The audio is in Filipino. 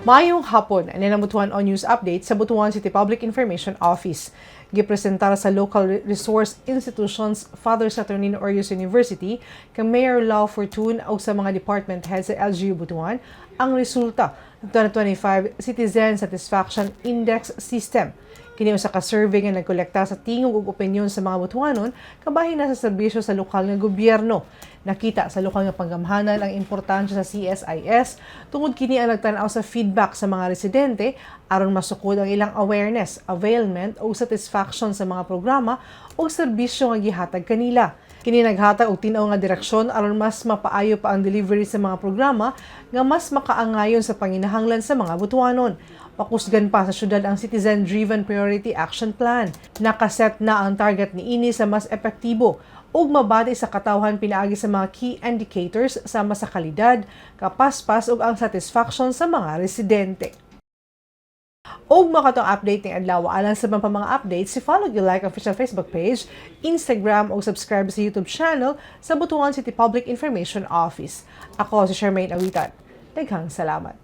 Mayong hapon, nananamutuan on news update sa Butuan City Public Information Office. Gipresentar sa local resource institutions Father Saturnino Orius University kang Mayor Lau Fortune o sa mga department heads sa LGU Butuan ang resulta ng 2025 Citizen Satisfaction Index System. Kini usa ka survey nga nagkolekta sa tingog ug opinyon sa mga Butuanon kabahin na sa serbisyo sa lokal nga gobyerno. Nakita sa lokal nga panggamhanan ang importansya sa CSIS tungod kini ang nagtan-aw sa feedback sa mga residente aron masukod ang ilang awareness, availment o satisfaction sa mga programa o serbisyo nga gihatag kanila. Kini naghatag og tin-aw nga direksyon aron mas mapaayo pa ang delivery sa mga programa nga mas makaangayon sa panginahanglan sa mga Butuanon. Pakusgan pa sa syudad ang Citizen-Driven Priority Action Plan. Nakaset na ang target ni ini sa mas epektibo ug mabati sa katawhan pinaagi sa mga key indicators sama sa kalidad, kapaspas ug ang satisfaction sa mga residente. Og makatong update ng adlaw alang sa mga updates, follow yung like official Facebook page, Instagram o subscribe sa YouTube channel sa Butuan City Public Information Office. Ako si Charmaine Awitan. Daghang salamat.